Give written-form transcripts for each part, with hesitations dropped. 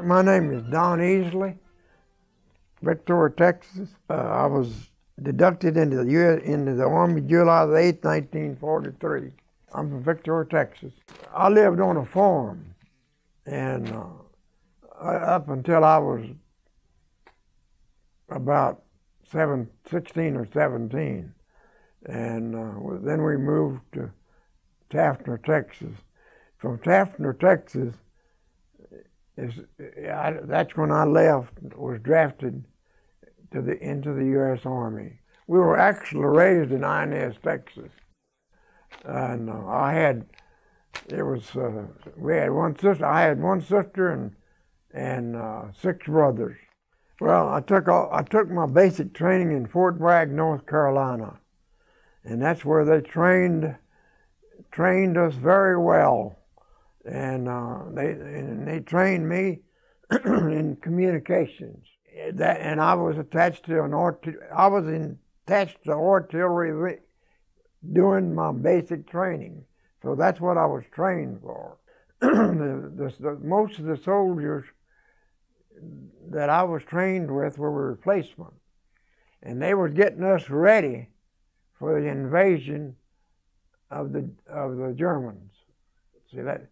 My name is Don Easley, Victoria, Texas. I was deducted into the Army July the 8th, 1943. I'm from Victoria, Texas. I lived on a farm, and up until I was about 16 or 17. And then we moved to Taftner, Texas. From Taftner, Texas, that's when I left, was drafted into the U.S. Army. We were actually raised in Inez, Texas. And we had one sister. I had one sister and 6 brothers. Well, I took my basic training in Fort Bragg, North Carolina, and that's where they trained us very well. And they trained me in communications. And I was attached to artillery doing my basic training. So that's what I was trained for. Most of the soldiers that I was trained with were replacement, and they were getting us ready for the invasion of the Germans. See that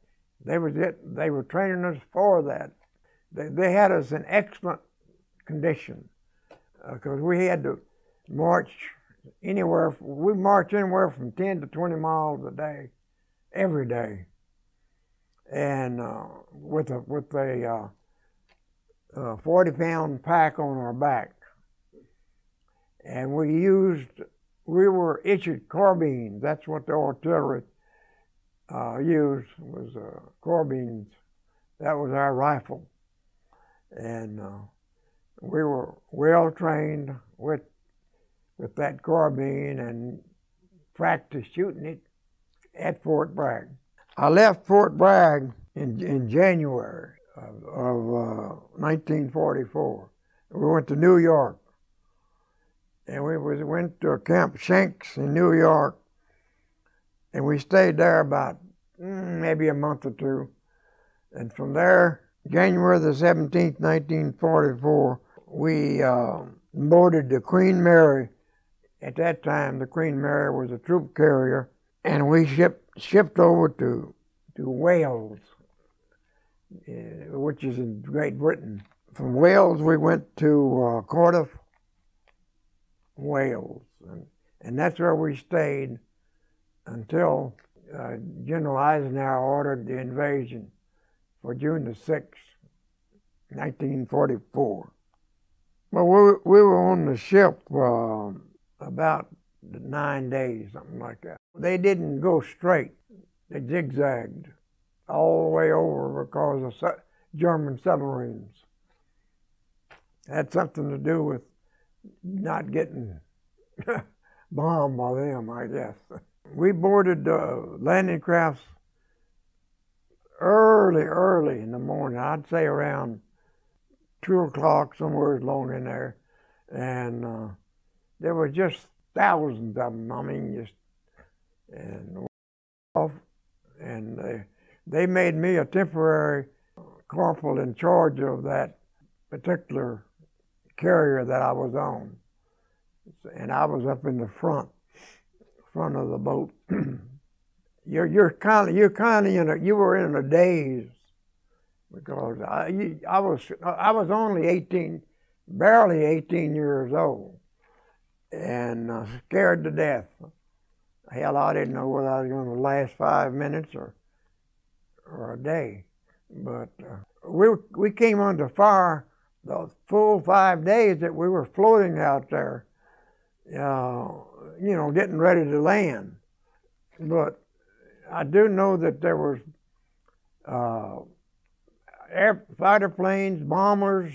they were training us for that. They had us in excellent condition because we had to march anywhere. We marched anywhere from 10 to 20 miles a day, every day, and with a 40-pound pack on our back. And we were issued carbines. That's what the artillery used, was carbines. That was our rifle. And we were well trained with that carbine and practiced shooting it at Fort Bragg. I left Fort Bragg in January of 1944. We went to New York, and we went to Camp Shanks in New York, and we stayed there about maybe a month or 2. And from there, January the 17th, 1944, we boarded the Queen Mary. At that time, the Queen Mary was a troop carrier, and we shipped over to Wales, which is in Great Britain. From Wales, we went to Cardiff, Wales, and that's where we stayed until General Eisenhower ordered the invasion for June the 6th, 1944. Well, we were on the ship about 9 days, something like that. They didn't go straight. They zigzagged all the way over because of German submarines. It had something to do with not getting bombed by them, I guess. We boarded landing crafts early in the morning. I'd say around 2 o'clock, somewhere along in there. And there were just thousands of them. I mean, and they made me a temporary corporal in charge of that particular carrier that I was on. And I was up in the front of the boat. You were in a daze because I was only barely 18 years old, and scared to death. Hell, I didn't know whether I was going to last 5 minutes or a day. But we came under fire the full 5 days that we were floating out there, getting ready to land. But I do know that there was fighter planes, bombers,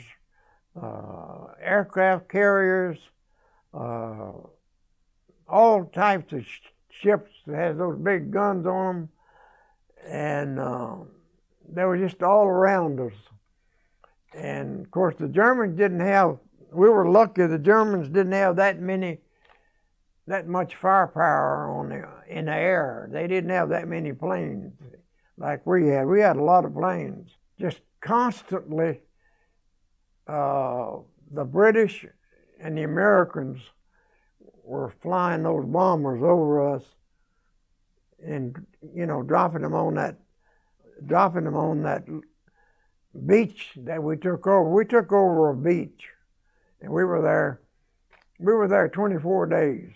aircraft carriers, all types of ships that has those big guns on them, and they were just all around us. And of course, the Germans didn't have. We were lucky the Germans didn't have that much firepower in the air. They didn't have that many planes like we had. We had a lot of planes. Just constantly the British and the Americans were flying those bombers over us, and dropping them on that beach that we took over. We took over a beach, and we were there 24 days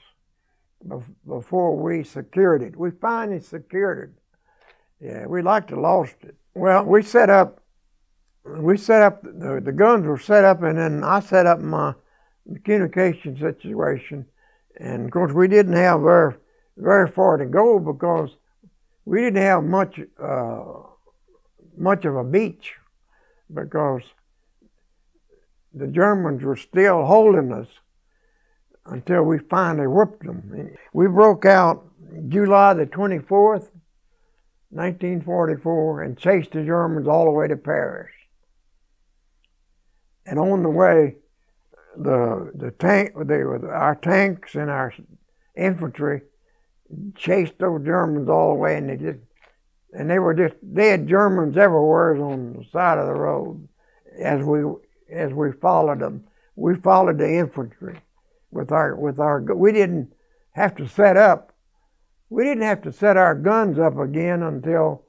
before we secured it. We finally secured it. Yeah, we like to lost it. Well, we set up the guns were set up, and then I set up my communication situation. And of course, we didn't have very far to go because we didn't have much of a beach, because the Germans were still holding us until we finally whipped them. We broke out July the 24th, 1944, and chased the Germans all the way to Paris. And on the way, our tanks and our infantry chased those Germans all the way, and they had Germans everywhere on the side of the road. As we followed them, we followed the infantry with our. We didn't have to set up. We didn't have to set our guns up again until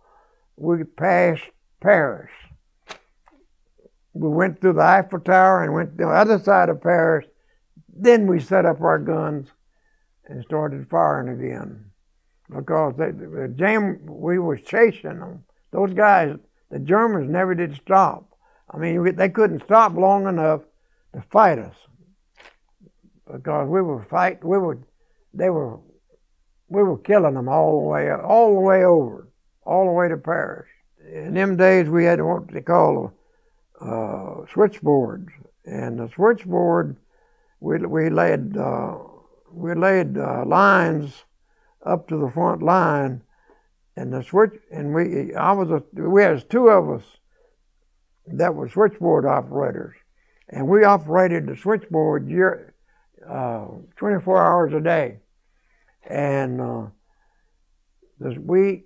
we passed Paris. We went through the Eiffel Tower and went to the other side of Paris. Then we set up our guns and started firing again, because we were chasing them. Those guys, the Germans, never did stop. I mean, they couldn't stop long enough to fight us, because we were killing them all the way over, all the way to Paris. In them days, we had what they call switchboards, and the switchboard, we laid lines up to the front line, and we had two of us that were switchboard operators, and we operated the switchboard 24 hours a day, and we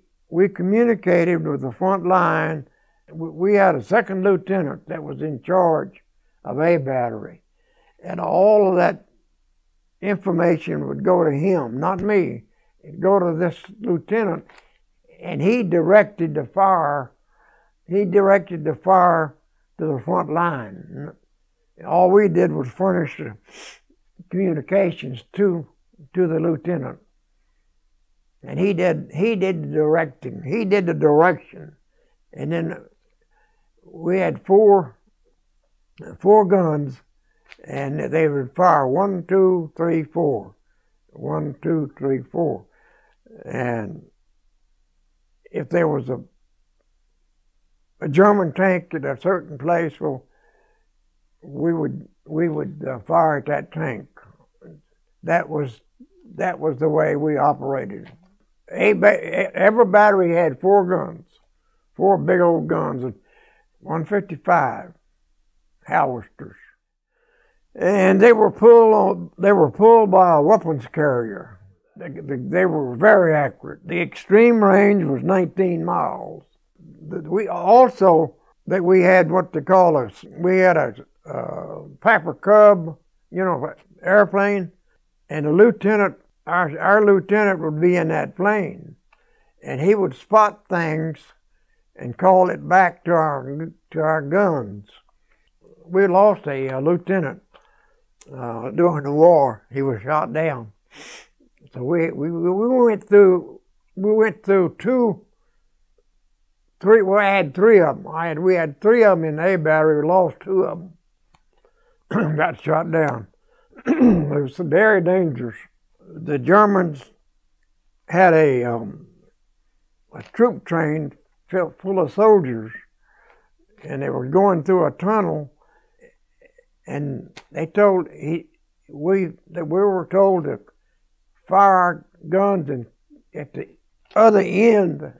communicated with the front line. We had a second lieutenant that was in charge of A Battery, and all of that information would go to him, not me. It'd go to this lieutenant, and he directed the fire. He directed the fire to the front line. All we did was furnish the communications to the lieutenant, and he did the directing. He did the direction, and then we had four guns, and they would fire 1, 2, 3, 4, 1, 2, 3, 4, and if there was a German tank at a certain place, well, we would fire at that tank. That was the way we operated. Every battery had 4 guns, 4 big old guns, 155 Howisters, and they were pulled by a weapons carrier. They were very accurate. The extreme range was 19 miles. We also had what they call we had a Piper Cub, airplane, and the lieutenant, our lieutenant would be in that plane, and he would spot things and call it back to our guns. We lost a lieutenant during the war. He was shot down. So we went through three. We had 3 of them. We had 3 of them in A Battery. We lost 2 of them. Got shot down. It was very dangerous. The Germans had a troop train full of soldiers, and they were going through a tunnel, and we were told to fire our guns at the other end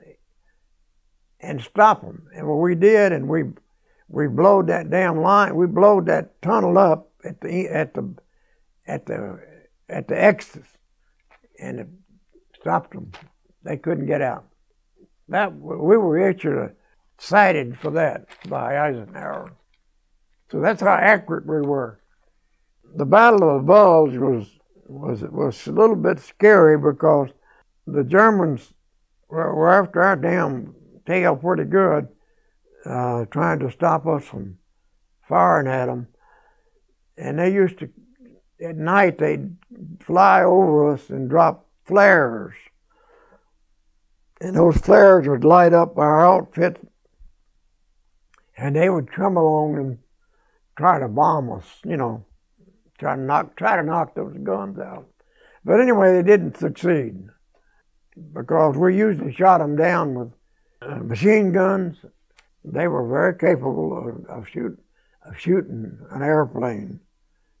and stop them. And what we did, and we blowed that damn line. We blowed that tunnel up at the exits, and it stopped them. They couldn't get out. We were actually cited for that by Eisenhower. So that's how accurate we were. The Battle of the Bulge was a little bit scary because the Germans were after our damn tail pretty good, trying to stop us from firing at them. And they used to, at night, they'd fly over us and drop flares. And those flares would light up our outfit, and they would come along and try to bomb us, you know, try to knock those guns out. But anyway, they didn't succeed because we usually shot them down with machine guns. They were very capable of shooting an airplane,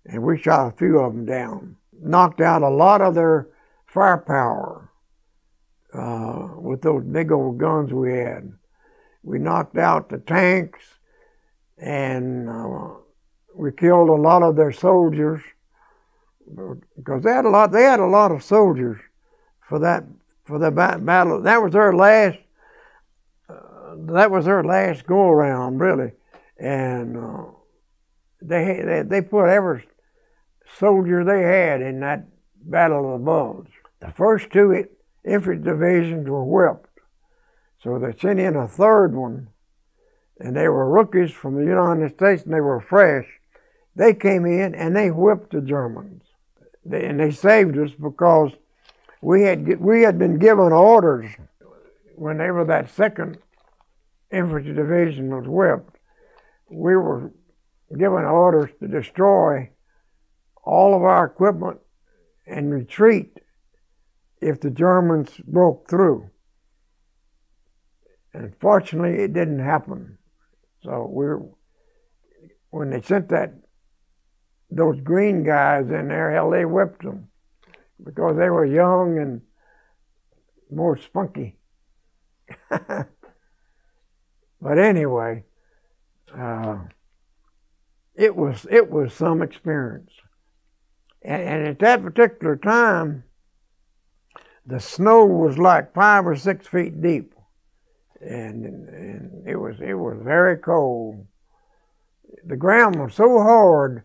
and we shot a few of them down. Knocked out a lot of their firepower with those big old guns we had. We knocked out the tanks, and we killed a lot of their soldiers because they had a lot of soldiers for the battle. That was their last. That was their last go around, really, and they put every soldier they had in that Battle of the Bulge. The first two infantry divisions were whipped, so they sent in a third one, and they were rookies from the United States, and they were fresh. They came in and they whipped the Germans, and they saved us because we had been given orders whenever that second infantry division was whipped. We were given orders to destroy all of our equipment and retreat if the Germans broke through. And fortunately, it didn't happen. So when they sent those green guys in there, hell, they whipped them because they were young and more spunky. But anyway, it was some experience. And at that particular time, the snow was like 5 or 6 feet deep, and it was very cold. The ground was so hard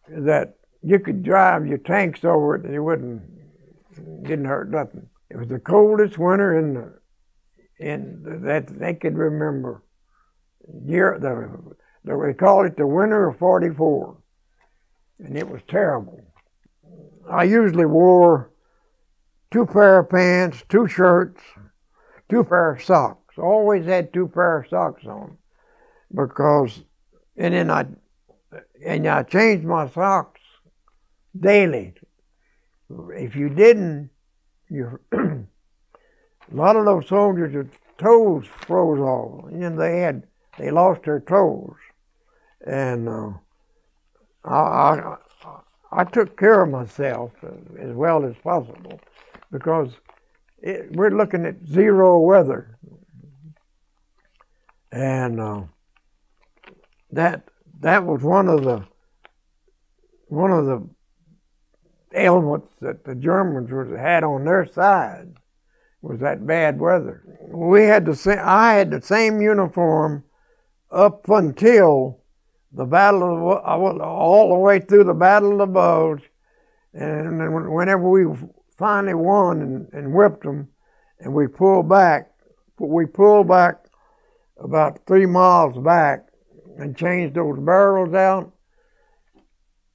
that you could drive your tanks over it and it didn't hurt nothing. It was the coldest winter that they could remember. They called it the winter of '44, and it was terrible. I usually wore 2 pair of pants, 2 shirts, 2 pair of socks. Always had 2 pair of socks on, because, and then I changed my socks daily. If you didn't, a lot of those soldiers, their toes froze off. You know, they lost their toes, and I took care of myself as well as possible, because we're looking at 0 weather, and that was one of the ailments that the Germans had on their side, was that bad weather. I had the same uniform up until the all the way through the Battle of the Bulge, and then whenever we finally won and whipped them, and we pulled back about 3 miles back and changed those barrels out,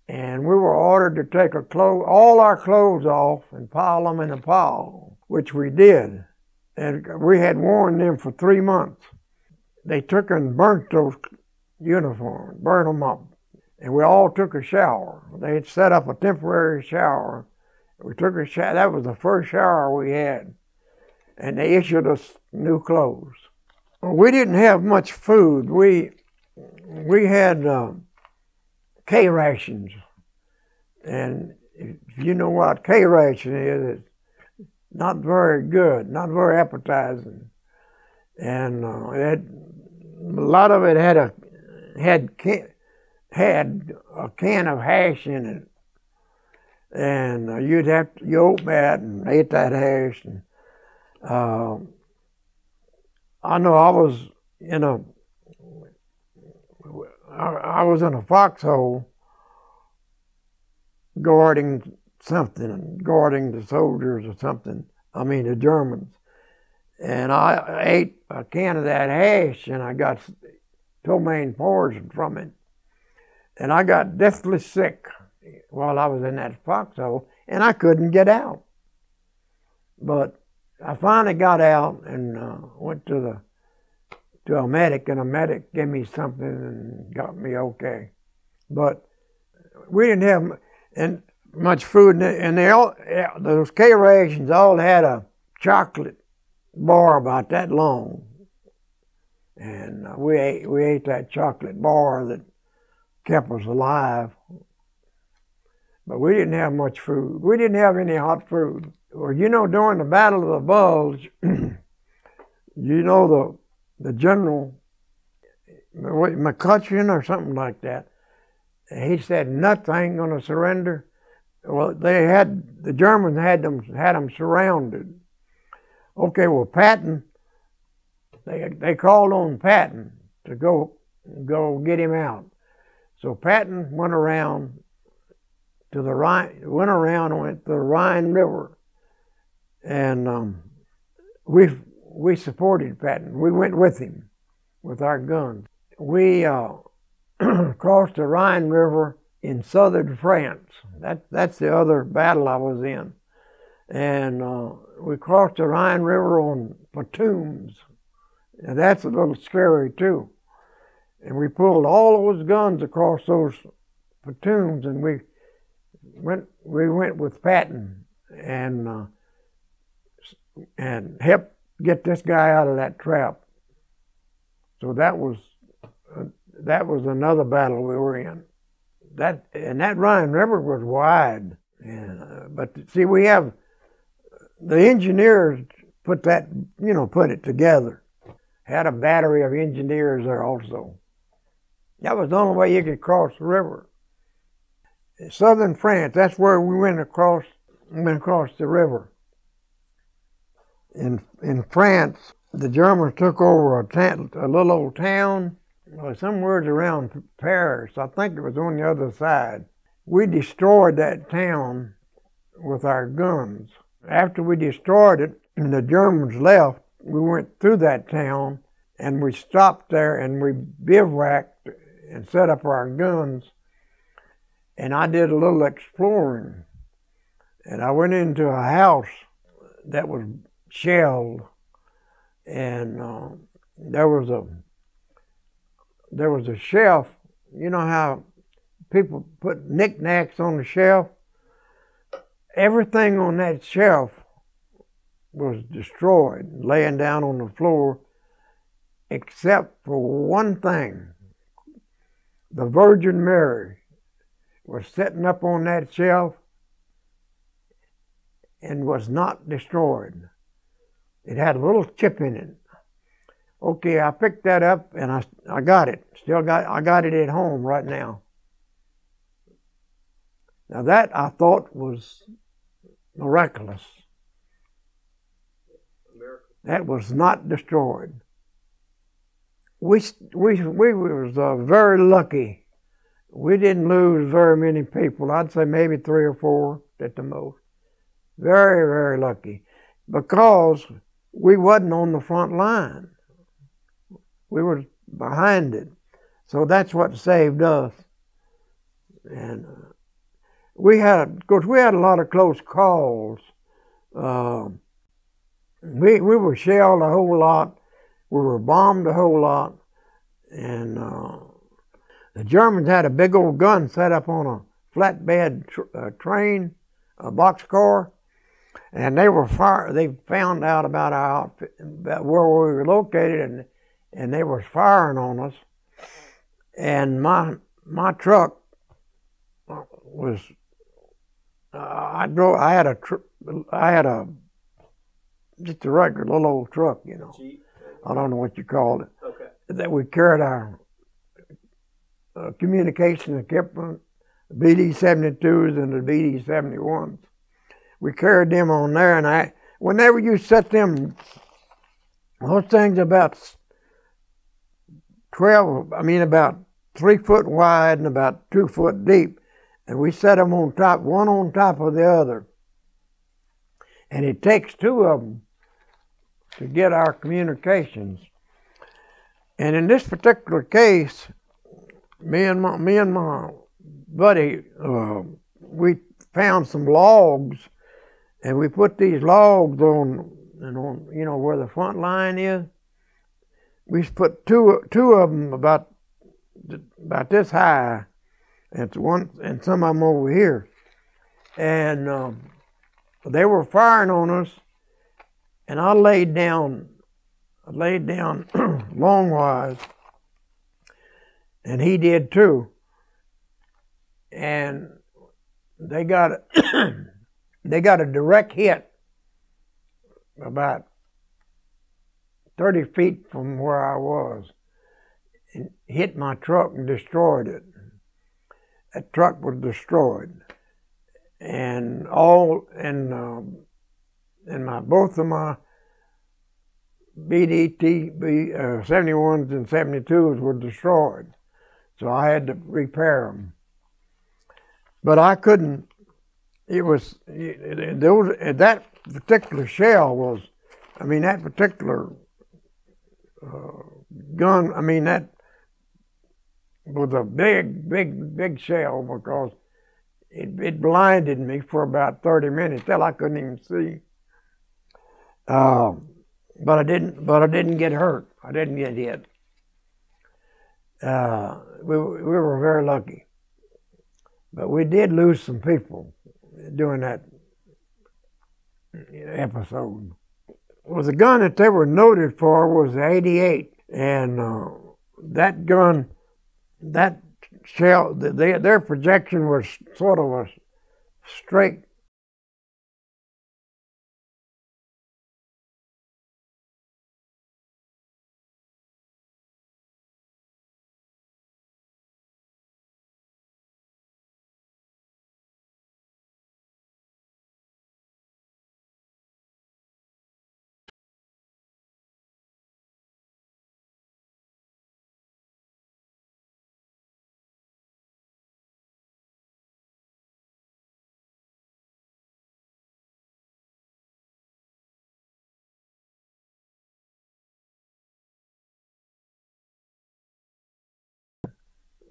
and we were ordered to take all our clothes off and pile them in a pile, which we did, and we had worn them for 3 months. They took and burnt those uniforms, burnt them up, and we all took a shower. They had set up a temporary shower. We took a shower. That was the first shower we had, and they issued us new clothes. We didn't have much food. We had K rations, and if you know what K ration is, it's not very good, not very appetizing, and a lot of it had a can of hash in it, and you open that and ate that hash. And I know I was I was in a foxhole guarding something, guarding the soldiers or something. I mean the Germans. And I ate a can of that hash, and I got ptomaine poison from it. And I got deathly sick while I was in that foxhole, and I couldn't get out. But I finally got out and went to a medic, and a medic gave me something and got me okay. But we didn't have much food, and those K rations all had a chocolate bar about that long, and we ate that chocolate bar that kept us alive. But we didn't have much food. We didn't have any hot food. Well, you know, during the Battle of the Bulge, you know, the general, McCutcheon or something like that, he said, nuts ain't gonna surrender. Well, the Germans had them surrounded. Okay, well, Patton, they called on Patton to go get him out. So Patton went around to the Rhine, went to the Rhine River, and we supported Patton. We went with him with our guns. We crossed the Rhine River in southern France. That's the other battle I was in. And we crossed the Rhine River on platoons. And that's a little scary too. And we pulled all those guns across those platoons, and we went with Patton and helped get this guy out of that trap. So that was another battle we were in. That Rhine River was wide, but see, we have the engineers put it together. Had a battery of engineers there also. That was the only way you could cross the river. In southern France, that's where we went across the river. In France, the Germans took over a little old town, somewhere around Paris. I think it was on the other side. We destroyed that town with our guns. After we destroyed it and the Germans left, we went through that town and we stopped there and we bivouacked and set up our guns. And I did a little exploring. And I went into a house that was shelled, and there was a shelf. You know how people put knickknacks on the shelf? Everything on that shelf was destroyed, laying down on the floor, except for one thing. The Virgin Mary was sitting up on that shelf and was not destroyed. It had a little chip in it. Okay, I picked that up and I got it. I got it at home right now. Now that I thought was miraculous. That was not destroyed. We was very lucky. We didn't lose very many people. I'd say maybe 3 or 4 at the most. Very, very lucky, because we wasn't on the front line. We were behind it. So that's what saved us. And of course, we had a lot of close calls. We were shelled a whole lot. We were bombed a whole lot. And the Germans had a big old gun set up on a flatbed train, a boxcar. And they found out about about where we were located, and they were firing on us. And my truck was, I had just a regular little old truck, you know. Jeep? I don't know what you called it. Okay. That we carried our communication equipment, the BD-72s and the BD-71s. We carried them on there, and whenever you set them, those things about 3 foot wide and about 2 foot deep. And we set them on top, one on top of the other. And it takes 2 of them to get our communications. And in this particular case, me and my buddy, we found some logs, and we put these logs on, you know, where the front line is. We put two of them about this high, and some of them over here, and they were firing on us, and I laid down longwise, and he did too, and they got a direct hit about 30 feet from where I was, and hit my truck and destroyed it. That truck was destroyed, and both of my BDT 71s and 72s were destroyed, so I had to repair them. But I couldn't. That particular shell was, I mean, that particular gun, I mean, that was a big shell, because it blinded me for about 30 minutes till I couldn't even see. But I didn't get hurt. I didn't get hit. We were very lucky. But we did lose some people during that episode. Well, the gun that they were noted for was the 88, and that gun, that shell, their projection was sort of a straight.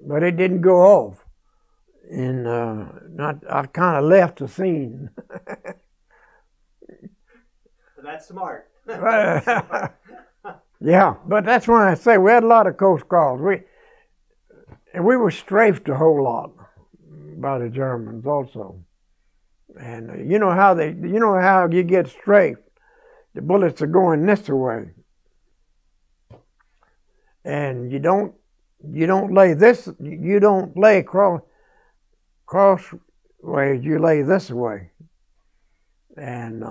But it didn't go off, and I kind of left the scene. That's smart. Yeah, but that's when I say we had a lot of close calls. We were strafed a whole lot by the Germans also, and you know how you get strafed. The bullets are going this way, and you don't lay crossways, you lay this way, and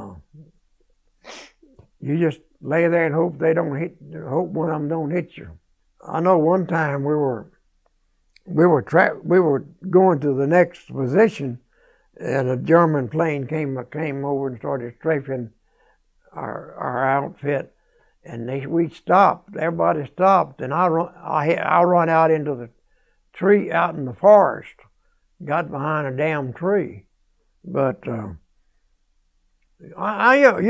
you just lay there and hope hope one of them don't hit you. I know one time we were going to the next position, and a German plane came over and started strafing our outfit. And we stopped. Everybody stopped, and I run out into the tree out in the forest, got behind a damn tree. But you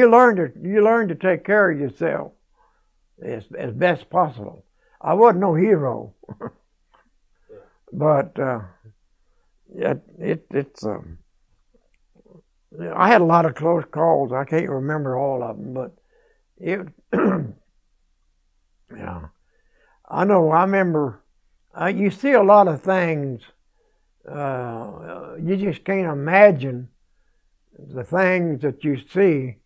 learn to take care of yourself as best possible. I wasn't no hero, but I had a lot of close calls. I can't remember all of them, but it. Yeah, I know. I remember. You see a lot of things. You just can't imagine the things that you see.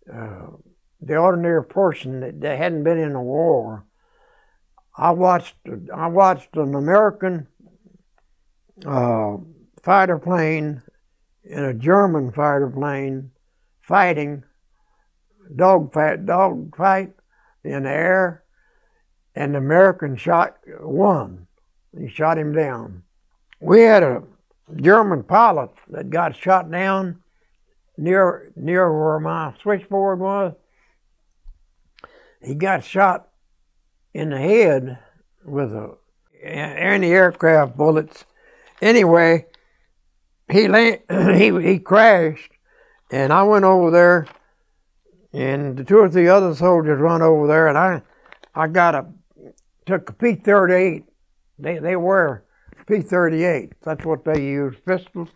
The ordinary person that hadn't been in a war. I watched an American fighter plane and a German fighter plane fighting. Dog fight in the air, and the American won. He shot him down. We had a German pilot that got shot down near where my switchboard was. He got shot in the head with anti-aircraft bullets. Anyway, he crashed, and I went over there, and the 2 or 3 other soldiers run over there, and I took a P-38. They were P-38. That's what they use, pistols.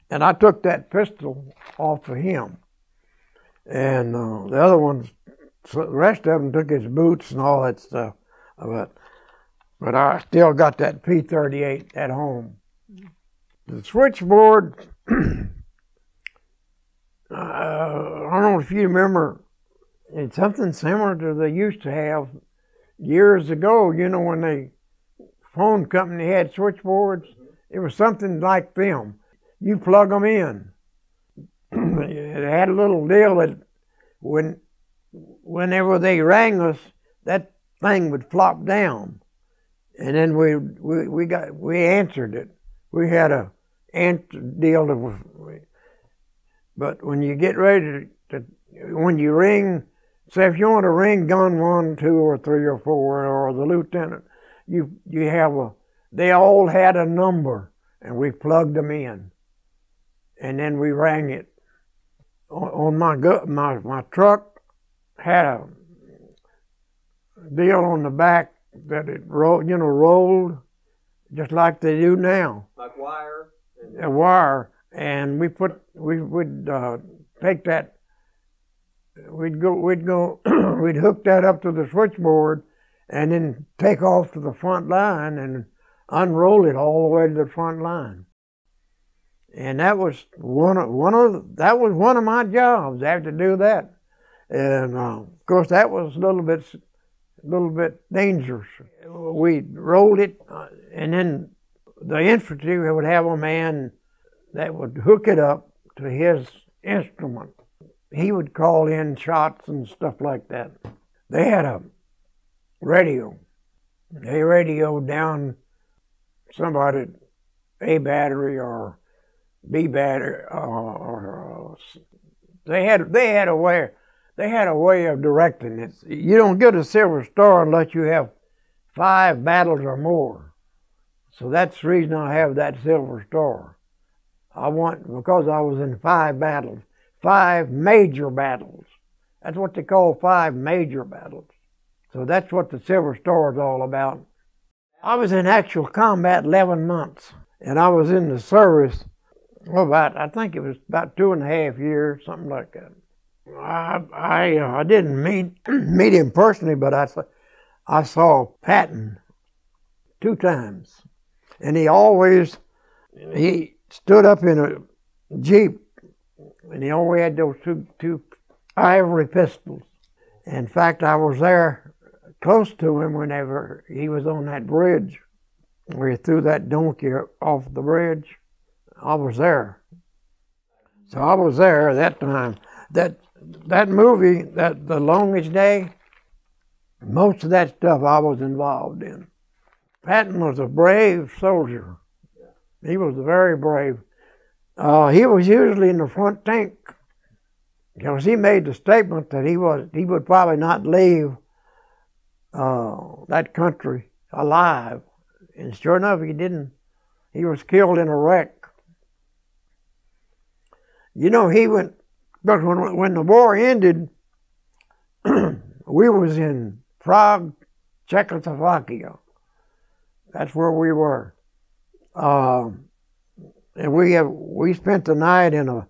And I took that pistol off of him. And the other ones, the rest of them took his boots and all that stuff. But I still got that P-38 at home. The switchboard, I don't know if you remember, it's something similar to they used to have years ago, you know, when the phone company had switchboards. It was something like them. You plug them in. It had a little deal that whenever they rang us, that thing would flop down, and then we answered it. We had a deal but when you get ready when you ring, say if you want to ring gun 1, 2, or 3, or 4, or the lieutenant, you have they all had a number, and we plugged them in, and then we rang it. On my truck had a deal on the back that it rolled just like they do now. Like wire? A wire, and we would take that, we'd hook that up to the switchboard, and then take off to the front line and unroll it all the way to the front line. And that was one of my jobs. I had to do that, and of course that was a little bit dangerous. We rolled it, and then the infantry would have a man that would hook it up to his instrument. He would call in shots and stuff like that. They had a radio. They radioed down somebody, A battery or B battery, they had a way of directing it. You don't get a Silver Star unless you have 5 battles or more. So that's the reason I have that Silver Star. Because I was in 5 battles, 5 major battles. That's what they call 5 major battles. So that's what the Silver Star is all about. I was in actual combat 11 months, and I was in the service I think it was about 2.5 years, something like that. I didn't meet him personally, but I saw Patton 2 times, and he stood up in a Jeep, and he always had those two ivory pistols. In fact, I was there close to him whenever he was on that bridge where he threw that donkey off the bridge. I was there. So I was there that time. That movie, The Longest Day, most of that stuff I was involved in. Patton was a brave soldier. He was very brave. He was usually in the front tank, because he made the statement that he would probably not leave that country alive. And sure enough, he didn't. He was killed in a wreck. You know, but when the war ended, we was in Prague, Czechoslovakia. That's where we were. And we spent the night in a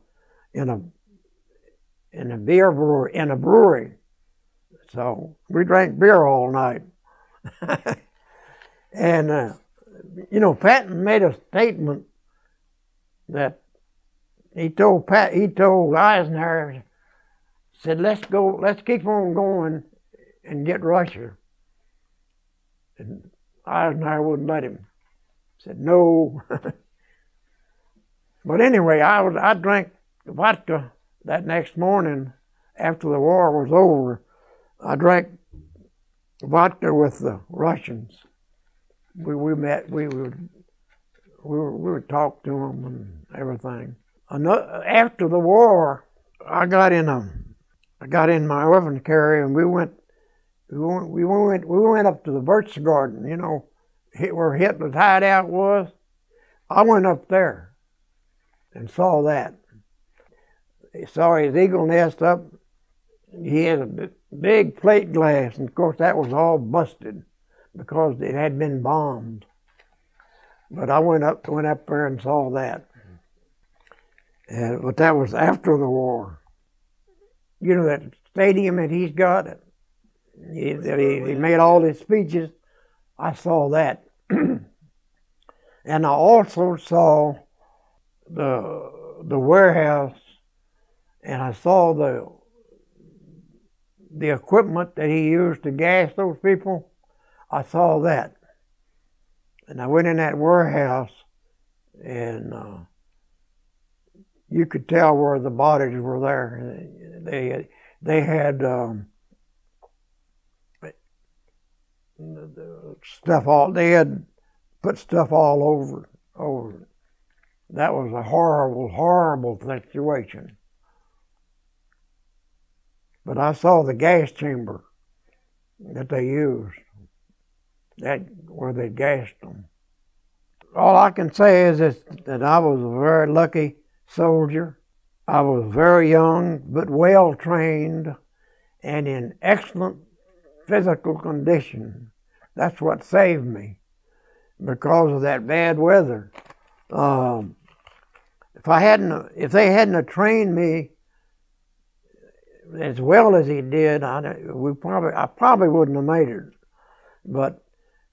brewery. So we drank beer all night. And you know, Patton made a statement that he told Eisenhower, said, let's keep on going and get Russia. And Eisenhower wouldn't let him. Said no. But anyway, I drank vodka that next morning after the war was over. I drank vodka with the Russians. We met. We would talk to them and everything. After the war, I got in my orphan carrier, and we went up to the Birch Garden, you know, where Hitler's hideout was, I went up there and saw that. Saw his eagle nest up. He had a big plate glass, and of course that was all busted because it had been bombed. But I went up there and saw that. But that was after the war. You know that stadium that he's got, he made all his speeches. I saw that. And I also saw the warehouse, and I saw the equipment that he used to gas those people. I saw that. And I went in that warehouse, and you could tell where the bodies were there. They had stuff all. They had put stuff all over it. That was a horrible, horrible situation. But I saw the gas chamber that they used, where they gassed them. All I can say is that I was a very lucky soldier. I was very young, but well trained and in excellent physical condition. That's what saved me because of that bad weather. If they hadn't trained me as well as he did, I probably wouldn't have made it. But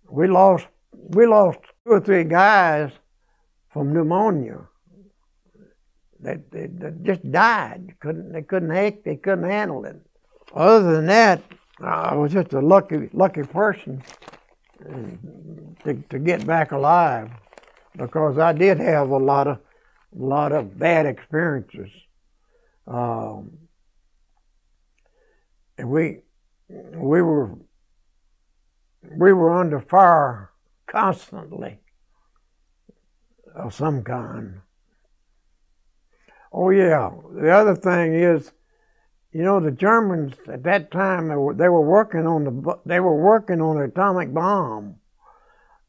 we lost 2 or 3 guys from pneumonia. They just died. They couldn't handle it. Other than that, I was just a lucky person to get back alive, because I did have a lot of bad experiences. And we were under fire constantly of some kind. Oh yeah, the other thing is, you know, the Germans at that time, they were working on the atomic bomb.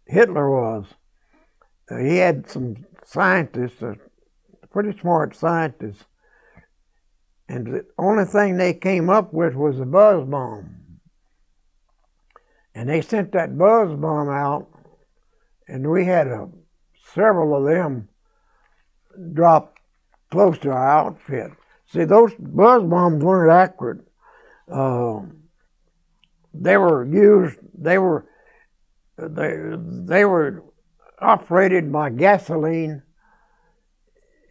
Hitler was. He had some scientists, pretty smart scientists, and the only thing they came up with was a buzz bomb. And they sent that buzz bomb out, and we had several of them drop close to our outfit. See, those buzz bombs weren't accurate. They were operated by gasoline,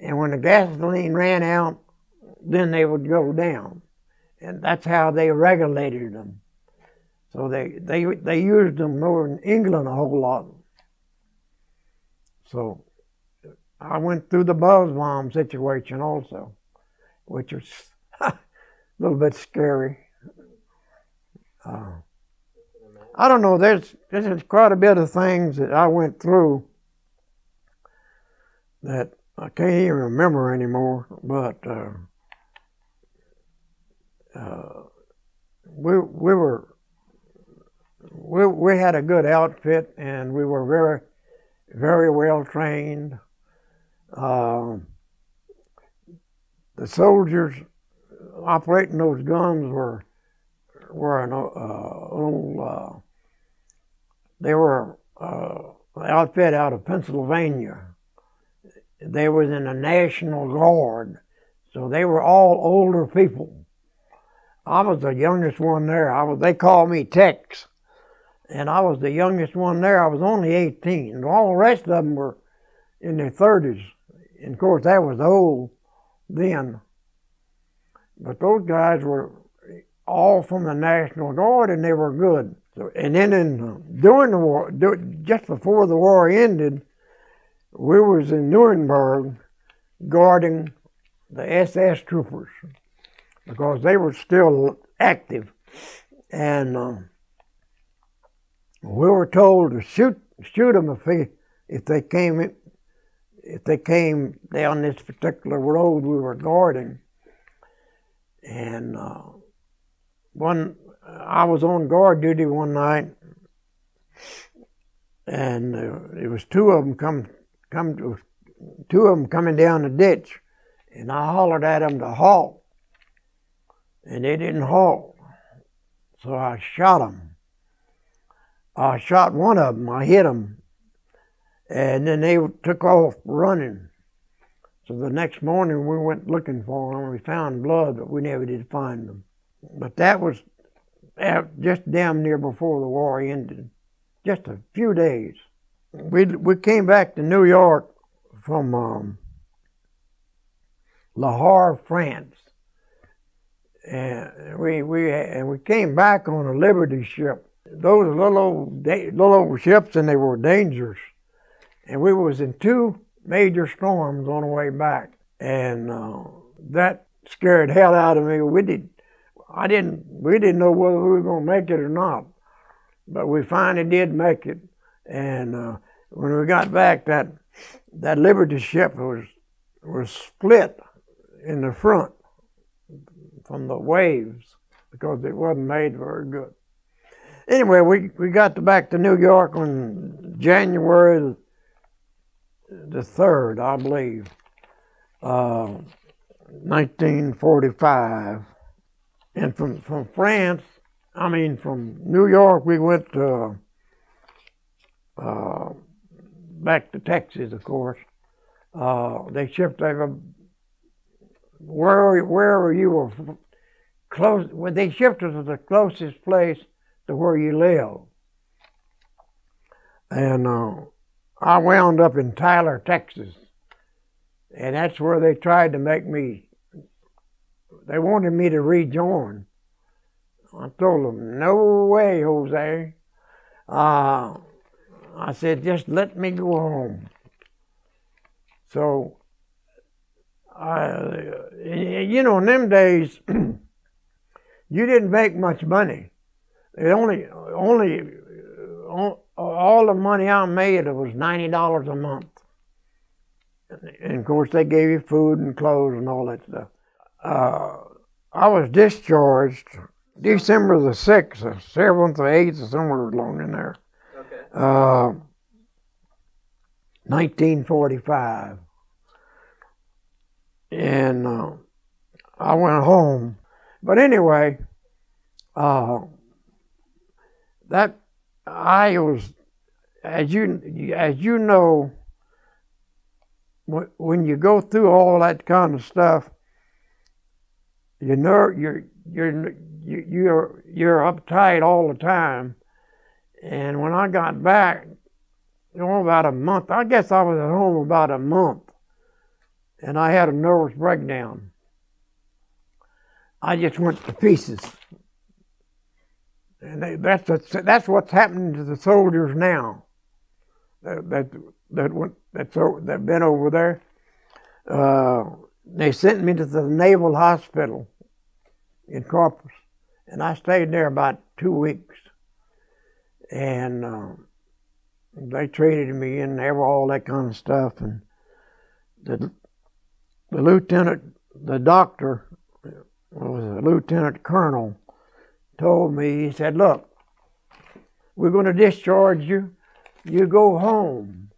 and when the gasoline ran out, then they would go down, and that's how they regulated them. So they used them over in England a whole lot. So I went through the buzz bomb situation also, which was a little bit scary. I don't know, there's quite a bit of things that I went through that I can't even remember anymore, but we had a good outfit, and we were very, very well trained. The soldiers operating those guns were they were an outfit out of Pennsylvania. They was in the National Guard, so they were all older people. I was the youngest one there. They called me Tex, and I was the youngest one there. I was only 18. All the rest of them were in their 30s. And of course, that was old then. But those guys were all from the National Guard, and they were good. So, and then during the war, just before the war ended, we was in Nuremberg guarding the SS troopers because they were still active, and we were told to shoot them if they came down this particular road we were guarding. And I was on guard duty one night, and it was two of them coming down the ditch, and I hollered at them to halt, and they didn't halt. So I shot them. I shot one of them. I hit them, and then they took off running. So the next morning we went looking for them. We found blood, but we never did find them. But that was just damn near before the war ended. Just a few days. We came back to New York from Lahore, France, and we came back on a Liberty ship. Those little old ships, and they were dangerous. And we was in two major storms on the way back, and that scared the hell out of me. We didn't know whether we were going to make it or not, but we finally did make it. And when we got back, that Liberty ship was split in the front from the waves because it wasn't made very good. Anyway, we got back to New York on January the 3rd, I believe, 1945. And from France, from New York, we went to back to Texas, of course. They shipped over wherever you were close. When they shipped us to the closest place to where you live, and I wound up in Tyler, Texas, and that's where they tried to make me. They wanted me to rejoin. I told them, no way, Jose. I said, just let me go home. So, in them days, you didn't make much money. All the money I made was $90 a month. And of course, they gave you food and clothes and all that stuff. I was discharged December the 6th, or 7th or 8th, or somewhere along in there. Okay. 1945. And I went home. But anyway, that I was, as you know, when you go through all that kind of stuff, you're uptight all the time. And when I got back, about a month, I guess I was at home about a month, and I had a nervous breakdown. I just went to pieces. And that's what's happening to the soldiers now. That been over there. They sent me to the Naval Hospital in Corpus, and I stayed there about 2 weeks. And they treated me and all that kind of stuff. And the lieutenant, the doctor, was a lieutenant colonel, told me, he said, look, we're going to discharge you. You go home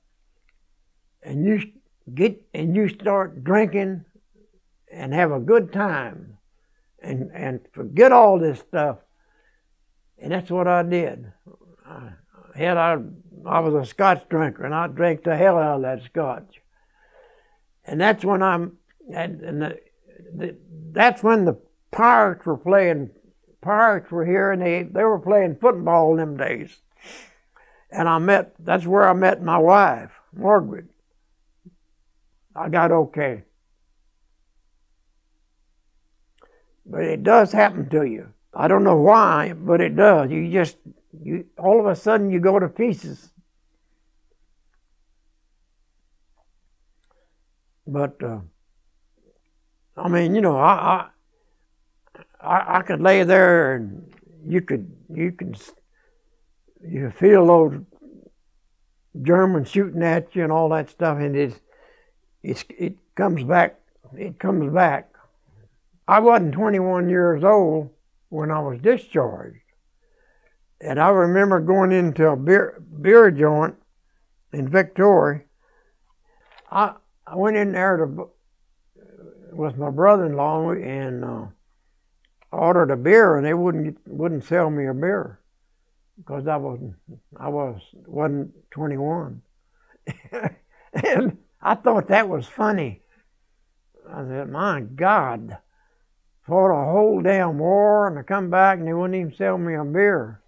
and you start drinking and have a good time and forget all this stuff. And that's what I did. I was a Scotch drinker, and I drank the hell out of that Scotch. And that's when that's when the Pirates were playing. Pirates were here, and they were playing football in them days. And that's where I met my wife, Margaret. I got okay. But it does happen to you. I don't know why, but it does. All of a sudden you go to pieces. But I could lay there and you feel those Germans shooting at you and all that stuff, and it comes back. It comes back. I wasn't 21 years old when I was discharged. And I remember going into a beer joint in Victoria. I went in there with my brother-in-law and ordered a beer, and they wouldn't sell me a beer because I wasn't 21. And I thought that was funny. I said, my God, fought a whole damn war, and I come back and they wouldn't even sell me a beer.